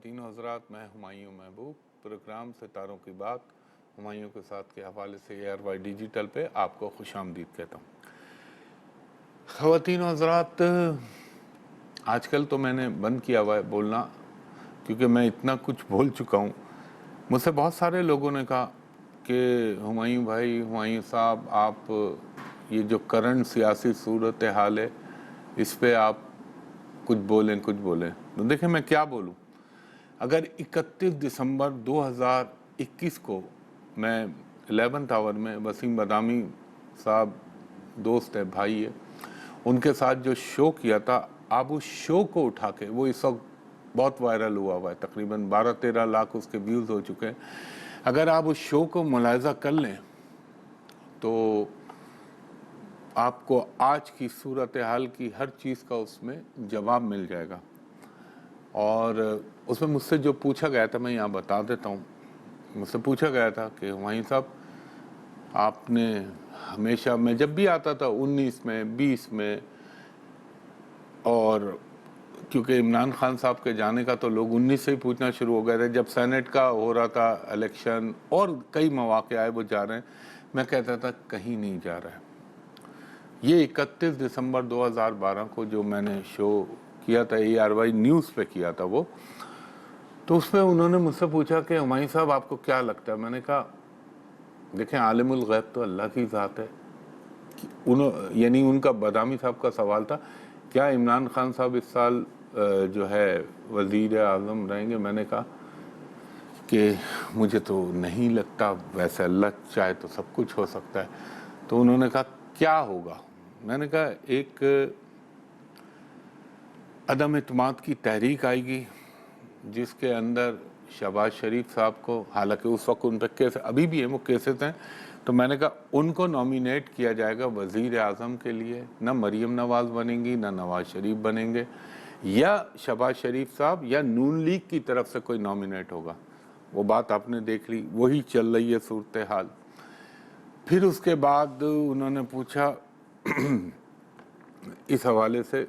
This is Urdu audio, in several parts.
خواتین و حضرات، میں ہمایوں محبوب پروگرام ستاروں کی بات ہمایوں کے ساتھ کے حوالے سے ARY ڈیجیٹل پہ آپ کو خوش آمدید کہتا ہوں۔ خواتین و حضرات، آج کل تو میں نے بند کیا ہوا ہے بولنا، کیونکہ میں اتنا کچھ بول چکا ہوں۔ مجھ سے بہت سارے لوگوں نے کہا کہ ہمایوں بھائی، ہمایوں صاحب، آپ یہ جو کرنٹ سیاسی صورتحال ہے اس پہ آپ کچھ بولیں۔ تو دیکھیں میں کیا بولوں۔ اگر 31 دسمبر 2021 کو میں 11th آور میں وسیم بادامی صاحب دوست ہے، بھائی ہے، ان کے ساتھ جو شو کیا تھا، آپ اس شو کو اٹھا کے، وہ اس وقت بہت وائرل ہوا ہے، تقریباً 12-13 لاکھ اس کے ویوز ہو چکے ہیں۔ اگر آپ اس شو کو ملاحظہ کر لیں تو آپ کو آج کی صورتحال کی ہر چیز کا اس میں جواب مل جائے گا۔ اور اس میں مجھ سے جو پوچھا گیا تھا، میں یہاں بتا دیتا ہوں۔ مجھ سے پوچھا گیا تھا کہ ہمایوں صاحب، آپ نے ہمیشہ، میں جب بھی آتا تھا 19 میں 20 میں، اور کیونکہ عمران خان صاحب کے جانے کا تو لوگ 19 سے ہی پوچھنا شروع ہو گئے تھے، جب سینٹ کا ہو رہا تھا الیکشن اور کئی مواقع آئے وہ جا رہے ہیں، میں کہتا تھا کہیں نہیں جا رہا ہے۔ یہ 31 دسمبر 2012 کو جو میں نے شو کیا تھا، ARY نیوز پہ کیا تھا وہ، تو اس میں انہوں نے مجھ سے پوچھا کہ ہمایوں صاحب آپ کو کیا لگتا ہے؟ میں نے کہا دیکھیں، عالم الغیب تو اللہ کی ذات ہے۔ یعنی ان کا بادامی صاحب کا سوال تھا کیا عمران خان صاحب اس سال جو ہے وزیر اعظم رہیں گے؟ میں نے کہا کہ مجھے تو نہیں لگتا، ویسے اللہ چاہے تو سب کچھ ہو سکتا ہے۔ تو انہوں نے کہا کیا ہوگا؟ میں نے کہا ایک عدم اعتماد کی تحریک آئے گی جس کے اندر شہباز شریف صاحب کو، حالانکہ اس وقت ان پہ کیس ابھی بھی ہیں، وہ کیسز ہیں، تو میں نے کہا ان کو نامینیٹ کیا جائے گا وزیر اعظم کے لیے۔ نہ مریم نواز بنیں گی، نہ نواز شریف بنیں گے، یا شہباز شریف صاحب یا نون لیگ کی طرف سے کوئی نامینیٹ ہوگا۔ وہ بات آپ نے دیکھ لی، وہی چل رہی ہے صورتحال۔ پھر اس کے بعد انہوں نے پوچھا اس حوالے سے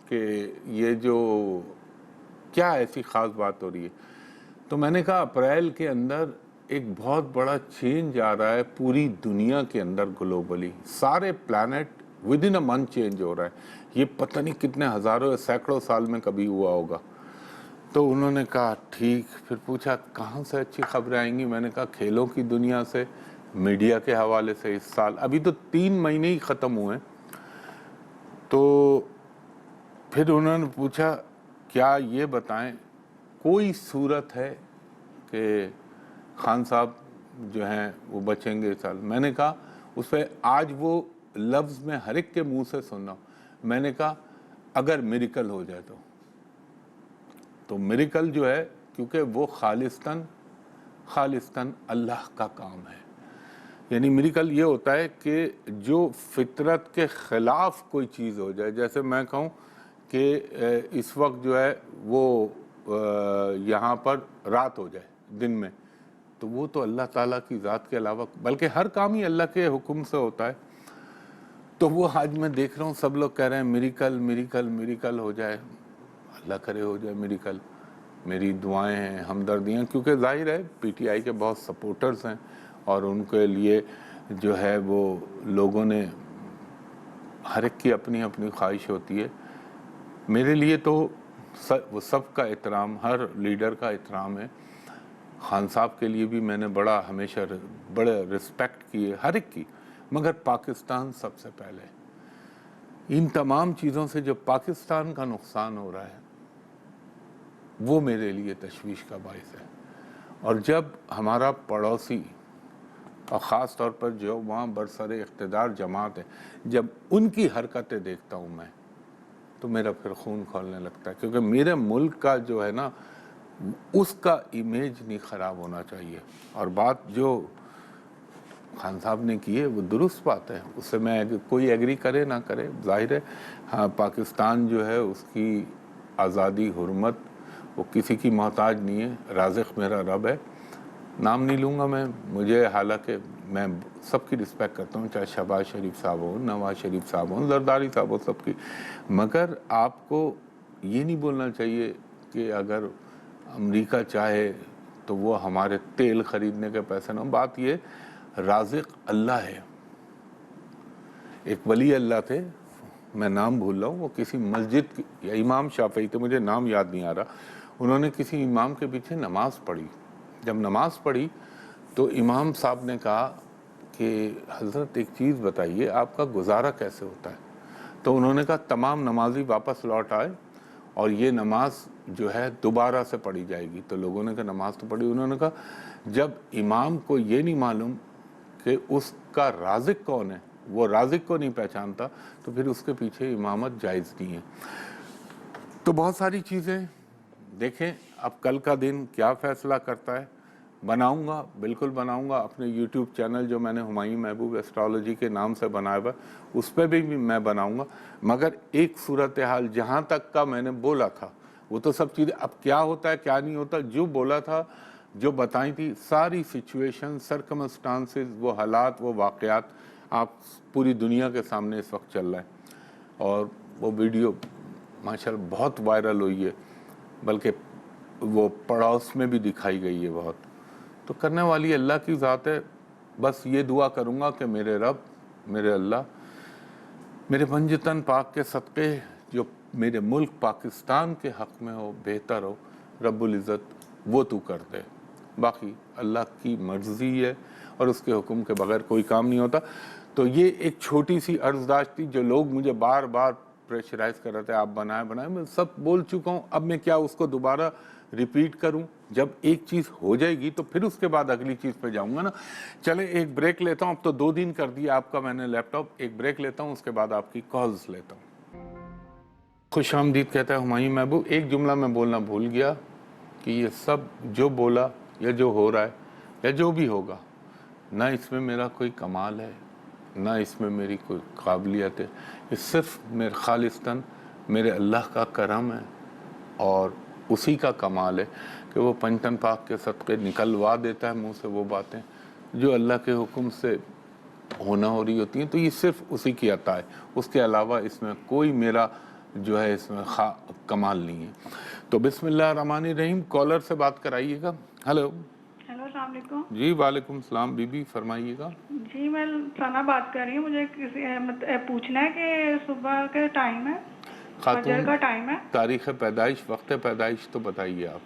کہ یہ جو کیا ایسی خاص بات ہو رہی ہے، تو میں نے کہا اپریل کے اندر ایک بہت بڑا چینج آ رہا ہے پوری دنیا کے اندر، گلوبلی سارے plant within a month change ہو رہا ہے۔ یہ پتہ نہیں کتنے ہزاروں یا سینکڑوں سال میں کبھی ہوا ہوگا۔ تو انہوں نے کہا ٹھیک۔ پھر پوچھا کہاں سے اچھی خبریں آئیں گی؟ میں نے کہا کھیلوں کی دنیا سے، میڈیا کے حوالے سے۔ اس سال ابھی تو 3 مہینے ہی ختم ہوئے ہیں۔ تو پھر انہوں نے پوچھا کیا یہ بتائیں کوئی صورت ہے کہ خان صاحب جو ہیں وہ بچیں گے اس سال؟ میں نے کہا اس پہ آج وہ لفظ میں ہر ایک کے منہ سے سن رہا ہوں، میں نے کہا اگر میریکل ہو جائے تو میریکل جو ہے، کیونکہ وہ خالصتاً اللہ کا کام ہے۔ یعنی میریکل یہ ہوتا ہے کہ جو فطرت کے خلاف کوئی چیز ہو جائے، جیسے میں کہوں کہ اس وقت جو ہے وہ یہاں پر رات ہو جائے دن میں، تو وہ تو اللہ تعالیٰ کی ذات کے علاوہ، بلکہ ہر کام ہی اللہ کے حکم سے ہوتا ہے۔ تو وہ آج میں دیکھ رہا ہوں سب لوگ کہہ رہے ہیں میریکل میریکل میریکل ہو جائے، اللہ کرے ہو جائے میریکل۔ میری دعائیں ہیں، ہمدردیاں، کیونکہ ظاہر ہے PTI کے بہت سپورٹرز ہیں اور ان کے لیے جو ہے وہ لوگوں نے، ہر ایک کی اپنی اپنی خواہش ہوتی ہے۔ میرے لیے تو وہ سب کا احترام، ہر لیڈر کا احترام ہے۔ خان صاحب کے لیے بھی میں نے ہمیشہ بڑے رسپیکٹ کی ہے، ہر ایک کی، مگر پاکستان سب سے پہلے۔ ان تمام چیزوں سے جو پاکستان کا نقصان ہو رہا ہے وہ میرے لیے تشویش کا باعث ہے۔ اور جب ہمارا پڑوسی، اور خاص طور پر جو وہاں برسر اقتدار جماعت ہے، جب ان کی حرکتیں دیکھتا ہوں میں تو میرا پھر خون کھولنے لگتا ہے، کیونکہ میرے ملک کا جو ہے نا، اس کا امیج نہیں خراب ہونا چاہیے۔ اور بات جو خان صاحب نے کی ہے وہ درست بات ہے، اس سے میں کوئی ایگری کرے نہ کرے، ظاہر ہے ہاں پاکستان جو ہے اس کی آزادی، حرمت، وہ کسی کی محتاج نہیں ہے، رازق میرا رب ہے۔ نام نہیں لوں گا میں، مجھے حالانکہ میں سب کی رسپیکٹ کرتا ہوں، چاہے شہباز شریف صاحب ہوں، نواز شریف صاحب ہوں، زرداری صاحب ہوں، سب کی، مگر آپ کو یہ نہیں بولنا چاہیے کہ اگر امریکہ چاہے تو وہ ہمارے تیل خریدنے کے پیسے نہ. بات یہ رازق اللہ ہے. ایک ولی اللہ تھے, میں نام بھول رہا ہوں, وہ کسی مسجد یا امام شافعی تھے, مجھے نام یاد نہیں آ رہا, انہوں نے کسی امام کے پیچھے نماز پڑھی. جب نماز پڑھی تو امام صاحب نے کہا کہ حضرت ایک چیز بتائیے, آپ کا گزارا کیسے ہوتا ہے؟ تو انہوں نے کہا تمام نمازی واپس لوٹ آئے اور یہ نماز جو ہے دوبارہ سے پڑھی جائے گی. تو لوگوں نے کہا نماز تو پڑھی. انہوں نے کہا جب امام کو یہ نہیں معلوم کہ اس کا رازق کون ہے, وہ رازق کو نہیں پہچانتا, تو پھر اس کے پیچھے امامت جائز نہیں ہے. تو بہت ساری چیزیں دیکھیں, اب کل کا دن کیا فیصلہ کرتا ہے. بناؤں گا, بالکل بناؤں گا اپنے یوٹیوب چینل جو میں نے ہمایوں محبوب ایسٹرالوجی کے نام سے بنایا ہوا, اس پہ بھی میں بناؤں گا. مگر ایک صورتحال جہاں تک کا میں نے بولا تھا وہ تو سب چیزیں, اب کیا ہوتا ہے کیا نہیں ہوتا, جو بولا تھا جو بتائیں تھی ساری سچویشن, سرکمسٹانسز, وہ حالات, وہ واقعات آپ پوری دنیا کے سامنے اس وقت چل رہے ہیں. اور وہ ویڈیو ماشاءاللہ بہت وائرل ہوئی ہے, بلکہ وہ پڑوس میں بھی دکھائی گئی ہے بہت. تو کرنے والی اللہ کی ذات ہے. بس یہ دعا کروں گا کہ میرے رب, میرے اللہ, میرے پنجتن پاک کے صدقے جو میرے ملک پاکستان کے حق میں ہو, بہتر ہو, رب العزت وہ تو کر دے. باقی اللہ کی مرضی ہے اور اس کے حکم کے بغیر کوئی کام نہیں ہوتا. تو یہ ایک چھوٹی سی عرضداشت تھی جو لوگ مجھے بار بار پریشرائز کر رہے تھے, آپ بنائیں. میں سب بول چکا ہوں, اب میں کیا اس کو دوبارہ ریپیٹ کروں. جب ایک چیز ہو جائے گی تو پھر اس کے بعد اگلی چیز پہ جاؤں گا نا. چلیں ایک بریک لیتا ہوں, اب تو 2 دن کر دیا آپ کا میں نے لیپ ٹاپ. ایک بریک لیتا ہوں, اس کے بعد آپ کی کالز لیتا ہوں. خوش آمدید کہتا ہے ہمایوں محبوب. ایک جملہ میں بولنا بھول گیا کہ یہ سب جو بولا یا جو ہو رہا ہے یا جو بھی ہوگا, نہ اس میں میرا کوئی کمال ہے, نہ اس میں میری کوئی قابلیت ہے. یہ صرف میرے خالصتاً میرے اللہ کا کرم ہے اور اسی کا کمال ہے کہ وہ پنجتن پاک کے صدقے نکلوا دیتا ہے منہ سے وہ باتیں جو اللہ کے حکم سے ہونا ہو رہی ہوتی ہیں. تو یہ صرف اسی کی عطا ہے, اس کے علاوہ اس میں کوئی میرا جو ہے اس میں کمال نہیں ہے. تو بسم اللہ الرحمن الرحیم. کالر سے بات کرائیے گا. ہلو. ہیلو, السلام علیکم. جی وعلیکم السلام. بی بی فرمائیے گا. جی میں ثنا بات کر رہی ہوں. مجھے پوچھنا ہے کہ صبح کا ٹائم ہے, فجر خاتون, کا ٹائم ہے. تاریخ پیدائش, وقت پیدائش تو بتائیے آپ.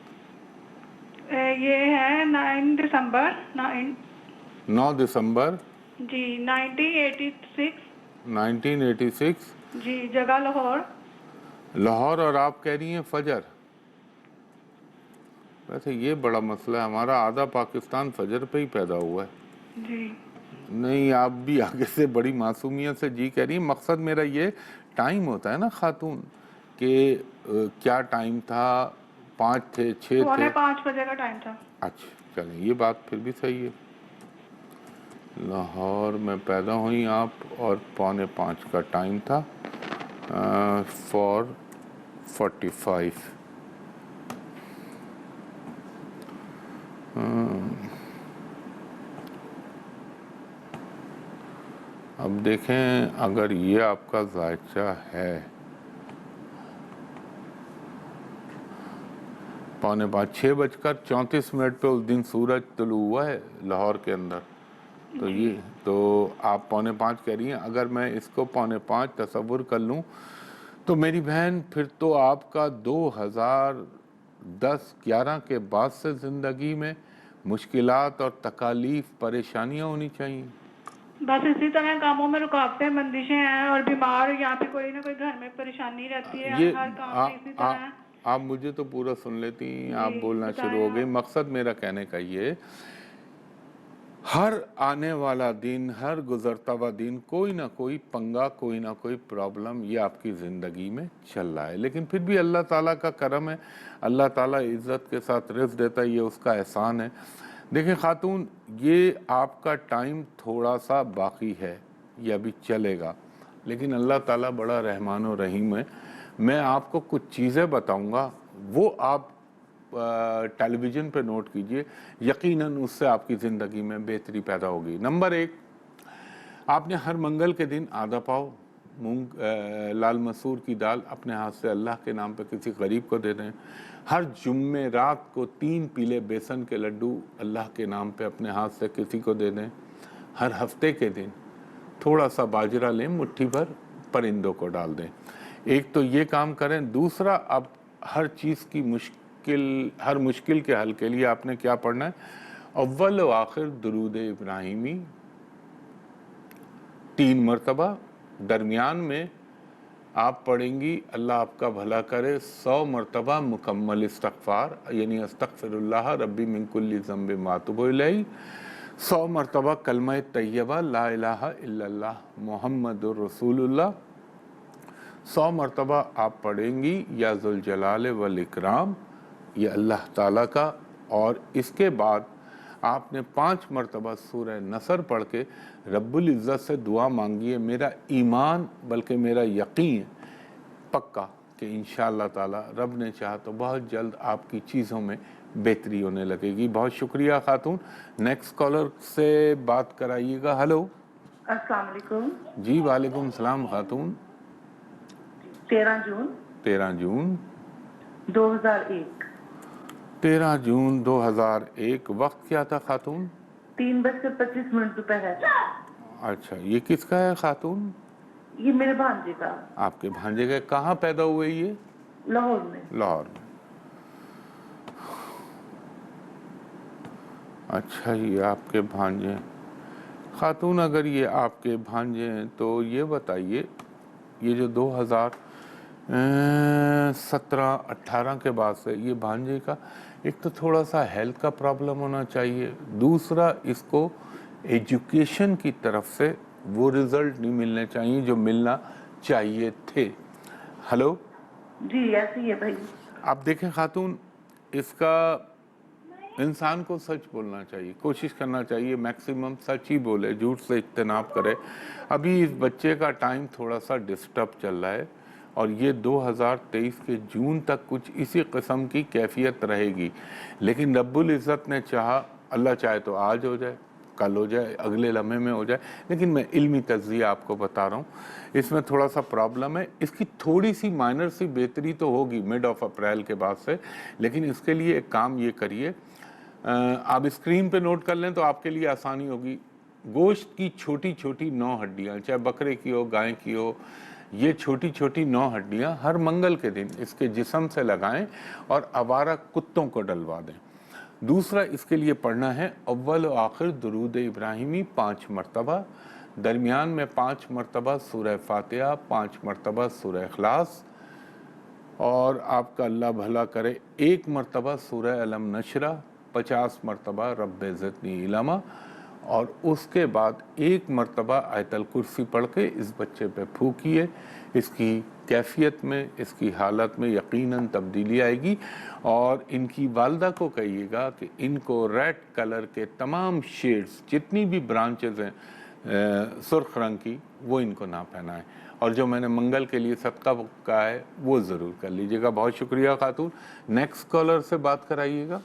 یہ ہے 9 دسمبر. 9 دسمبر جی 1986. 1986. جی, جگہ لاہور. لاہور. اور آپ کہہ رہی ہیں فجر. ویسے یہ بڑا مسئلہ ہے, ہمارا آدھا پاکستان فجر پہ ہی پیدا ہوا ہے. جی نہیں, آپ بھی آگے سے بڑی معصومیت سے جی کہہ رہی ہیں. مقصد میرا یہ ٹائم ہوتا ہے نا خاتون, کہ کیا ٹائم تھا, 5 تھے 6 تھے. 4:45 بجے کا ٹائم تھا. اچھا چلیں, یہ بات پھر بھی صحیح ہے. لاہور میں پیدا ہوئی آپ اور 4:45 کا ٹائم تھا. 4:45. اب دیکھیں اگر یہ آپ کا ذائقہ ہے, 4:45, 6:34 پہ اس دن سورج طلوع ہوا ہے لاہور کے اندر. تو یہ تو آپ 4:45 کہہ رہی ہیں. اگر میں اس کو 4:45 تصور کر لوں تو میری بہن پھر تو آپ کا 2010-11 کے بعد سے زندگی میں مشکلات اور تکالیف, پریشانیاں ہونی چاہیے. بس اسی طرح کاموں میں رکاوٹیں, بندشیں ہیں, اور بیمار, یہاں پہ کوئی نہ کوئی گھر میں پریشانی رہتی ہے. یہ ہر کام میں اسی طرح ہے. آپ مجھے تو پورا سن لیتی ہیں, آپ جی بولنا بتائیں شروع ہو گئی. آپ. مقصد میرا کہنے کا یہ, ہر آنے والا دن, ہر گزرتا ہوا دن کوئی نہ کوئی پنگا, کوئی نہ کوئی پرابلم یہ آپ کی زندگی میں چل رہا ہے. لیکن پھر بھی اللہ تعالیٰ کا کرم ہے, اللہ تعالیٰ عزت کے ساتھ رزق دیتا ہے, یہ اس کا احسان ہے. دیکھیں خاتون, یہ آپ کا ٹائم تھوڑا سا باقی ہے, یہ ابھی چلے گا, لیکن اللہ تعالیٰ بڑا رحمان و رحیم ہے. میں آپ کو کچھ چیزیں بتاؤں گا, وہ آپ ٹیلی ویژن پہ نوٹ کیجئے, یقیناً اس سے آپ کی زندگی میں بہتری پیدا ہوگی. نمبر 1, آپ نے ہر منگل کے دن آدھا پاؤ لال مسور کی دال اپنے ہاتھ سے اللہ کے نام پہ کسی غریب کو دے دیں. ہر جمعے رات کو 3 پیلے بیسن کے لڈو اللہ کے نام پہ اپنے ہاتھ سے کسی کو دے دیں. ہر ہفتے کے دن تھوڑا سا باجرہ لیں, مٹھی بھر پرندوں کو ڈال دیں. ایک تو یہ کام کریں. دوسرا, اب ہر چیز کی ہر مشکل کے حل کے لیے آپ نے کیا پڑھنا ہے؟ اول و آخر درود ابراہیمی 3 مرتبہ. درمیان میں آپ پڑھیں گی اللہ آپ کا بھلا کرے 100 مرتبہ مکمل استغفار, یعنی استغفر اللہ ربی من کل ذنب ما اتوب الیہ. 100 مرتبہ کلمہ طیبہ لا الہ الا اللہ محمد الرسول اللہ. 100 مرتبہ آپ پڑھیں گی یا ذوالجلال والاکرام, یہ اللہ تعالیٰ کا. اور اس کے بعد آپ نے 5 مرتبہ سورہ نصر پڑھ کے رب العزت سے دعا مانگیے. میرا ایمان بلکہ میرا یقین پکا کہ انشاءاللہ تعالیٰ رب نے چاہا تو بہت جلد آپ کی چیزوں میں بہتری ہونے لگے گی. بہت شکریہ خاتون. نیکسٹ کالر سے بات کرائیے گا. ہلو. السلام علیکم. جی وعلیکم السلام خاتون. 13 جون 2001. 13 جون 2001. وقت کیا تھا خاتون؟ 3:25 دوپہر. اچھا, یہ کس کا ہے خاتون؟ یہ میرے بھانجے کا. آپ کے بھانجے کا. کہاں پیدا ہوئے یہ؟ لاہور میں. لاہور میں. اچھا, یہ آپ کے بھانجے خاتون. اگر یہ آپ کے بھانجے ہیں تو یہ بتائیے, یہ جو 2017-18 کے بعد سے یہ بھانجے کا ایک تو تھوڑا سا ہیلتھ کا پرابلم ہونا چاہیے. دوسرا, اس کو ایجوکیشن کی طرف سے وہ رزلٹ نہیں ملنے چاہیے جو ملنا چاہیے تھے. ہلو. جی ایسے ہی ہے بھائی. آپ دیکھیں خاتون, اس کا انسان کو سچ بولنا چاہیے, کوشش کرنا چاہیے میکسیمم سچ ہی بولے, جھوٹ سے اجتناب کرے. ابھی اس بچے کا ٹائم تھوڑا سا ڈسٹرب چل رہا ہے اور یہ 2023 کے جون تک کچھ اسی قسم کی کیفیت رہے گی. لیکن رب العزت نے چاہا, اللہ چاہے تو آج ہو جائے, کل ہو جائے, اگلے لمحے میں ہو جائے. لیکن میں علمی تجزیہ آپ کو بتا رہا ہوں, اس میں تھوڑا سا پرابلم ہے. اس کی تھوڑی سی مائنر سی بہتری تو ہوگی مڈ آف اپریل کے بعد سے. لیکن اس کے لیے ایک کام یہ کریے, آپ اسکرین پہ نوٹ کر لیں تو آپ کے لیے آسانی ہوگی. گوشت کی چھوٹی چھوٹی 9 ہڈیاں, چاہے بکرے کی ہو گائے کی ہو, یہ چھوٹی چھوٹی 9 ہڈیاں ہر منگل کے دن اس کے جسم سے لگائیں اور آوارہ کتوں کو ڈلوا دیں. دوسرا, اس کے لیے پڑھنا ہے اول و آخر درود ابراہیمی 5 مرتبہ. درمیان میں 5 مرتبہ سورہ فاتحہ, 5 مرتبہ سورہ اخلاص, اور آپ کا اللہ بھلا کرے 1 مرتبہ سورہ علم نشرہ, 50 مرتبہ رب زدنی علما, اور اس کے بعد 1 مرتبہ آیت الکرسی پڑھ کے اس بچے پہ پھونکیے. اس کی کیفیت میں, اس کی حالت میں یقیناً تبدیلی آئے گی. اور ان کی والدہ کو کہیے گا کہ ان کو ریڈ کلر کے تمام شیڈز, جتنی بھی برانچز ہیں سرخ رنگ کی, وہ ان کو نہ پہنائیں. اور جو میں نے منگل کے لیے صدقہ کہا ہے وہ ضرور کر لیجیے گا. بہت شکریہ خاتون. نیکسٹ کالر سے بات کرائیے گا.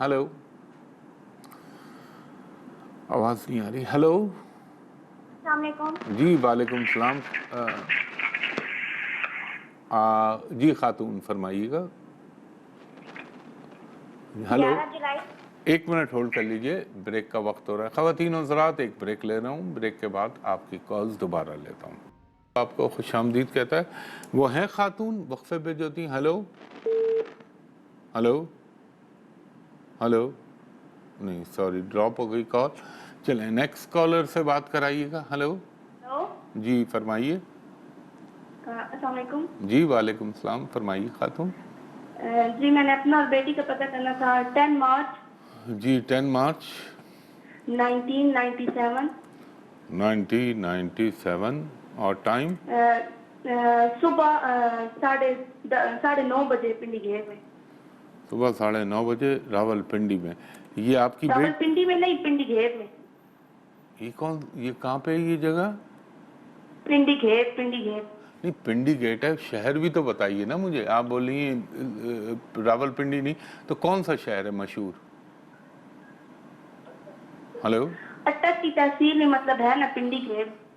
ہلو. آواز نہیں آ رہی. ہلو. السلام علیکم. جی وعلیکم السلام. جی خاتون فرمائیے گا. ہلو. 11 جولائی. 1 منٹ ہولڈ کر لیجئے, بریک کا وقت ہو رہا ہے. خواتین و حضرات, ایک بریک لے رہا ہوں, بریک کے بعد آپ کی کالز دوبارہ لیتا ہوں. آپ کو خوش آمدید کہتا ہے. وہ ہیں خاتون وقفے پہ جو تھی. ہلو. ہلو. ہلو. نہیں سوری, ڈراپ ہو گئی کال. چلیں نیکسٹ کالر سے بات کرائیے گا. ہلو. ہلو. جی فرمائیے. السلام علیکم. جی وعلیکم السلام, فرمائیے خاتون. جی میں نے اپنا اور بیٹی کا پتہ کرنا تھا. 10 مارچ. جی 10 مارچ 1997. 1997. اور ٹائم؟ صبح 9:30 بجے پنڈی گیٹ میں. صبح 9:30 بجے راول پنڈی میں. یہ آپ کی راول پنڈی میں نہیں, پنڈی گیٹ میں. یہ کہاں پہ ہے یہ جگہ؟ پنڈی گیٹ. پنڈی گیٹ نہیں, پنڈی گیٹ ہے, شہر بھی تو بتائیے نا مجھے. آپ بولیے راول پنڈی نہیں تو کون سا شہر ہے مشہور؟ ہلو. اٹک کی تحصیل میں مطلب ہے نا پنڈی گیٹ.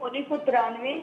1993।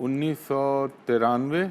1993।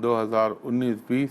2019-20,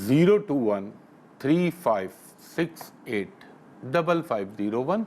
021-3568-5501।